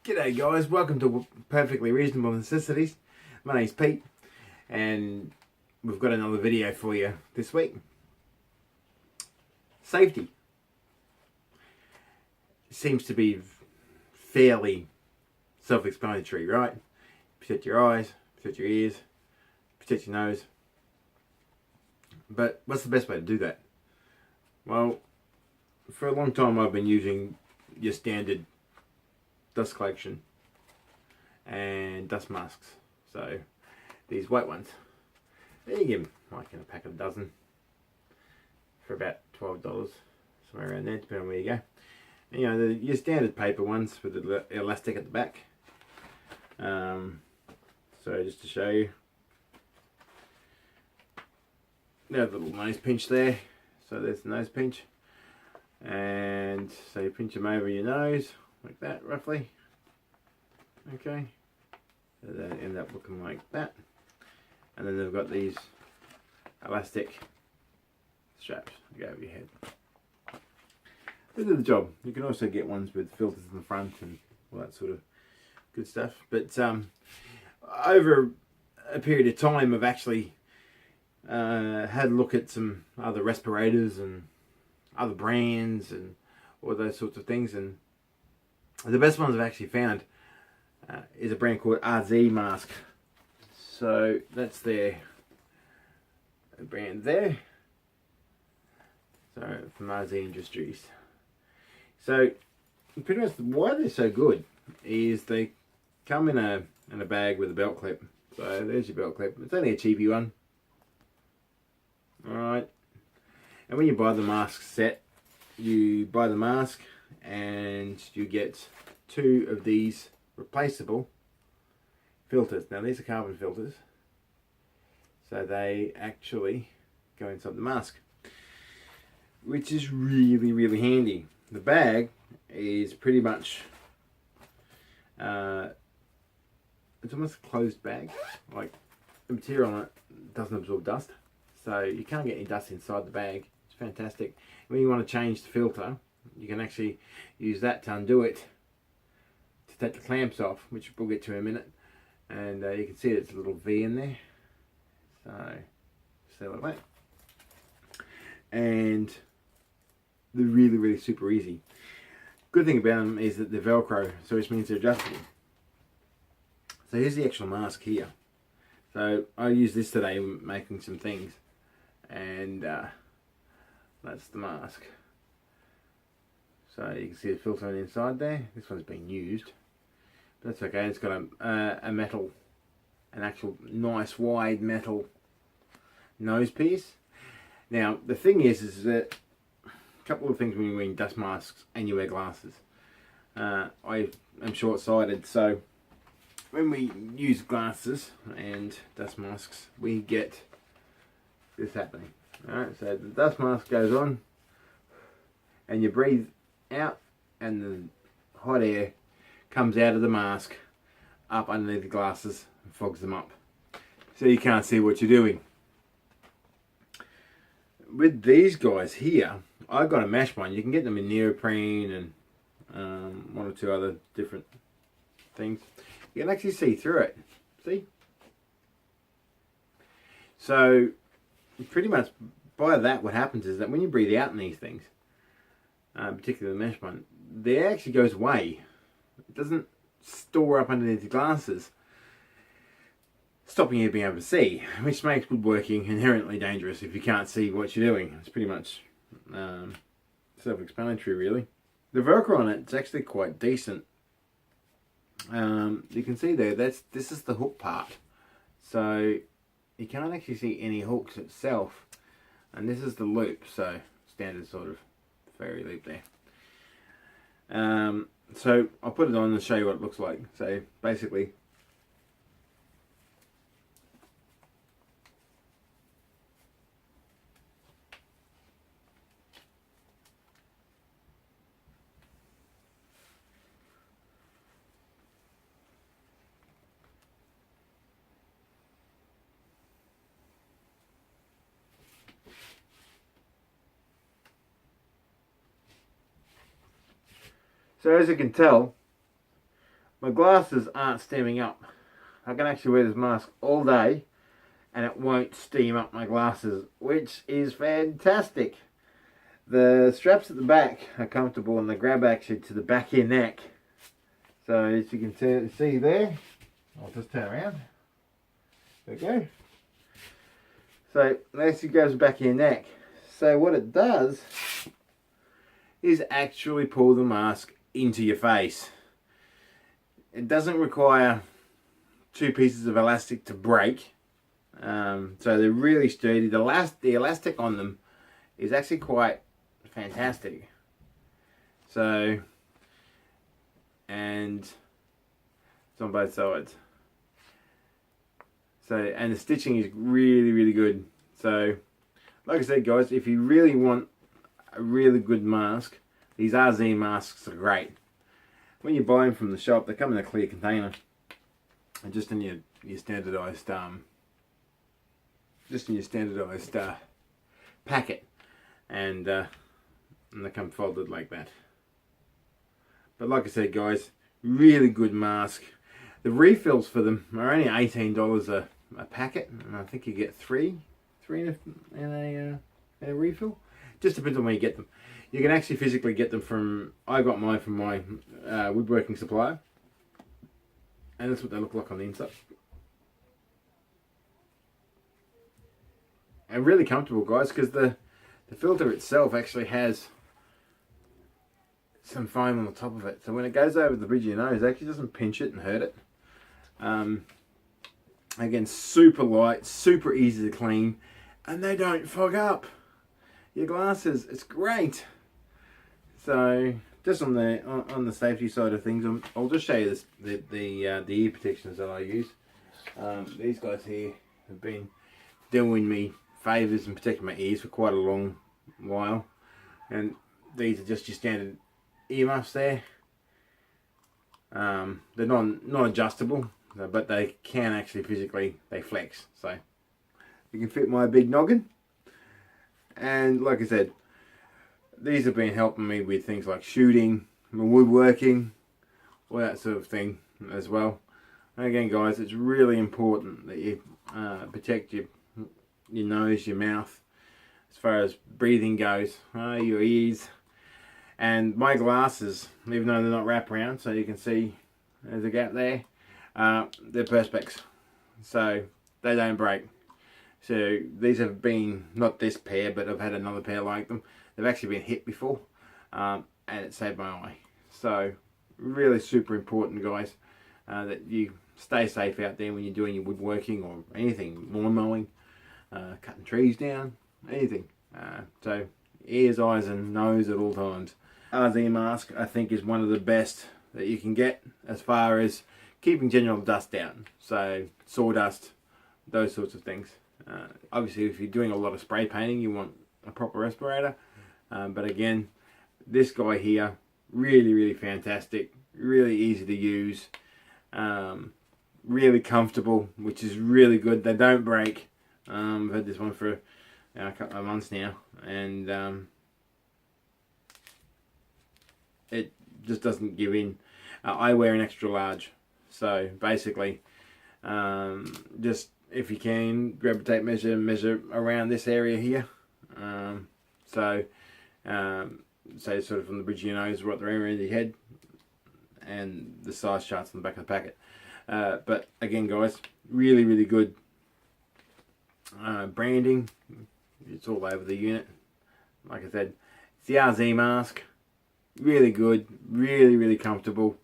G'day guys, welcome to Perfectly Reasonable Necessities. My name's Pete and we've got another video for you this week. Safety seems to be fairly self-explanatory, right? Protect your eyes, protect your ears, protect your nose. But what's the best way to do that? Well, for a long time I've been using your standard dust collection and dust masks. So these white ones, you get them like in a pack of a dozen for about $12, somewhere around there, depending on where you go. And, you know, your standard paper ones with the elastic at the back. So just to show you, there's a little nose pinch there. So there's the nose pinch, and so you pinch them over your nose like that, roughly. Okay, so they end up looking like that, and then they've got these elastic straps that go over your head. They do the job. You can also get ones with filters in the front and all that sort of good stuff. But over a period of time, I've actually had a look at some other respirators and other brands and all those sorts of things, and the best ones I've actually found is a brand called RZ Mask. So that's their brand there. So from RZ Industries. So pretty much why they're so good is they come in a bag with a belt clip. So there's your belt clip. It's only a cheapy one. Alright. And when you buy the mask set, you buy the mask and you get 2 of these replaceable filters. Now these are carbon filters, so they actually go inside the mask, which is really handy. The bag is pretty much it's almost a closed bag, like the material on it doesn't absorb dust, so you can't get any dust inside the bag. It's fantastic. When you want to change the filter, you can actually use that to undo it, to take the clamps off, which we'll get to in a minute. And you can see there's a little V in there, so like that. And they're really super easy. Good thing about them is that they're Velcro, so which means they're adjustable. So here's the actual mask here. So I used this today making some things, and that's the mask. So you can see the filter on the inside there. This one's been used, but that's okay. It's got a metal, an actual nice wide metal nose piece. Now the thing is that a couple of things when you're wearing dust masks and you wear glasses. I am short-sighted, so when we use glasses and dust masks, we get this happening. Alright, so the dust mask goes on, and you breathe out, and the hot air comes out of the mask up underneath the glasses and fogs them up, so you can't see what you're doing. With these guys here, I've got a mesh one. You can get them in neoprene and 1 or 2 other different things. You can actually see through it. See? So pretty much by that, what happens is that when you breathe out in these things, particularly the mesh one, the air actually goes away. It doesn't store up underneath the glasses, stopping you being able to see, which makes woodworking inherently dangerous if you can't see what you're doing. It's pretty much self-explanatory, really. The Velcro on it's actually quite decent. You can see there, this is the hook part, so you can't actually see any hooks itself, and this is the loop, so standard sort of fairy loop there. So I'll put it on and show you what it looks like. So basically, so as you can tell, my glasses aren't steaming up. I can actually wear this mask all day and it won't steam up my glasses, which is fantastic. The straps at the back are comfortable and they grab actually to the back of your neck. So as you can see there, I'll just turn around. There we go. So this goes back of your neck. So what it does is actually pull the mask into your face. It doesn't require two pieces of elastic to break. So they're really sturdy. The elastic on them is actually quite fantastic. So, and it's on both sides. So, and the stitching is really, really good. So, like I said, guys, if you really want a really good mask, these RZ masks are great. When you buy them from the shop, they come in a clear container, and just in your standardised, packet, and they come folded like that. But like I said, guys, really good mask. The refills for them are only $18 a packet, and I think you get three in a refill. Just depends on where you get them. You can actually physically get them from, I got mine from my woodworking supplier, and that's what they look like on the inside. And really comfortable, guys, because the filter itself actually has some foam on the top of it, so when it goes over the bridge of your nose, it actually doesn't pinch it and hurt it. Again, super light, super easy to clean, and they don't fog up your glasses. It's great. So just on the safety side of things, I'll just show you the ear protections that I use. These guys here have been doing me favours and protecting my ears for quite a long while, and these are just your standard earmuffs there. They're not adjustable, but they can actually physically, they flex, so you can fit my big noggin. And like I said, these have been helping me with things like shooting, my woodworking, all that sort of thing as well. And again, guys, it's really important that you protect your nose, your mouth, as far as breathing goes, your ears. And my glasses, even though they're not wraparound, so you can see there's a gap there, they're perspex, so they don't break. So these have been, not this pair, but I've had another pair like them. They've actually been hit before, and it saved my eye. So really super important, guys, that you stay safe out there when you're doing your woodworking or anything, lawn mowing, cutting trees down, anything. So ears, eyes and nose at all times. RZ mask, I think, is one of the best that you can get as far as keeping general dust down. So sawdust, those sorts of things. Obviously, if you're doing a lot of spray painting, you want a proper respirator. But again, this guy here, really, really fantastic. Really easy to use. Really comfortable, which is really good. They don't break. I've had this one for a couple of months now, and it just doesn't give in. I wear an extra large, so basically, just if you can, grab a tape measure and measure around this area here. So sort of from the bridge of your nose right the area of your head, and the size charts on the back of the packet. But again, guys, really, really good branding. It's all over the unit. Like I said, it's the RZ mask. Really good, really, really comfortable.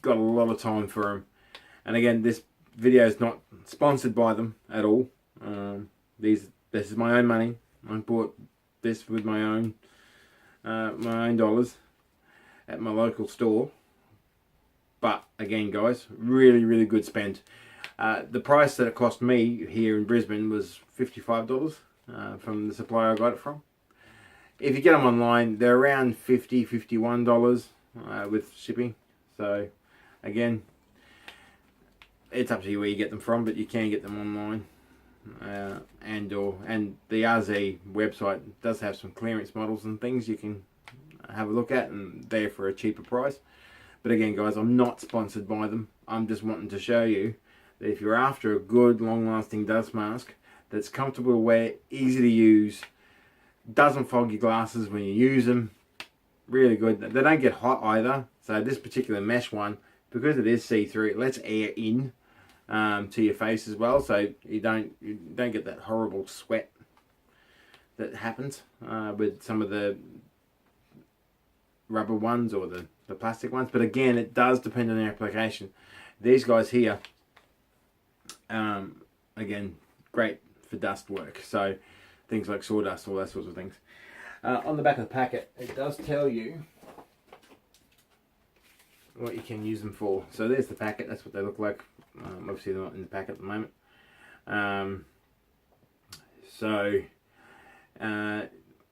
Got a lot of time for them. And again, this video is not sponsored by them at all. This is my own money. I bought this with my own dollars at my local store. But again, guys, really, really good spend. The price that it cost me here in Brisbane was $55 from the supplier I got it from. If you get them online, they're around $50, $51 with shipping. So again, it's up to you where you get them from, but you can get them online. And the RZ website does have some clearance models and things you can have a look at, and they're for a cheaper price. But again, guys, I'm not sponsored by them. I'm just wanting to show you that if you're after a good, long-lasting dust mask that's comfortable to wear, easy to use, doesn't fog your glasses when you use them, really good. They don't get hot either. So this particular mesh one, because it is see-through, it lets air in to your face as well, so you don't get that horrible sweat that happens with some of the rubber ones or the plastic ones. But again, it does depend on the application. These guys here, again, great for dust work, so things like sawdust, all that sorts of things. On the back of the packet, it does tell you what you can use them for. So there's the packet, that's what they look like. Obviously they're not in the packet at the moment.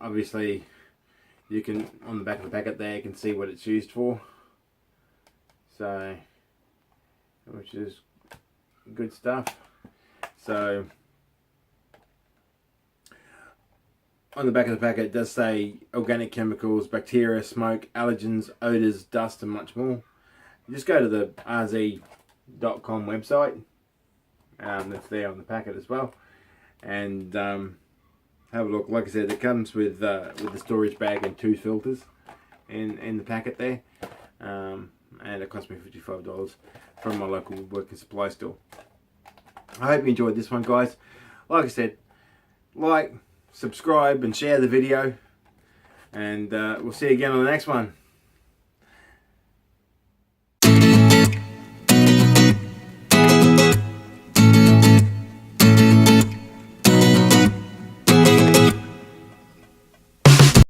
Obviously you can, on the back of the packet there, you can see what it's used for. So, which is good stuff. So, on the back of the packet it does say organic chemicals, bacteria, smoke, allergens, odours, dust and much more. Just go to the rz.com website, that's there on the packet as well, and have a look. Like I said, it comes with the storage bag and 2 filters in the packet there, and it cost me $55 from my local woodworking supply store. I hope you enjoyed this one, guys. Like I said, like, subscribe and share the video, and we'll see you again on the next one.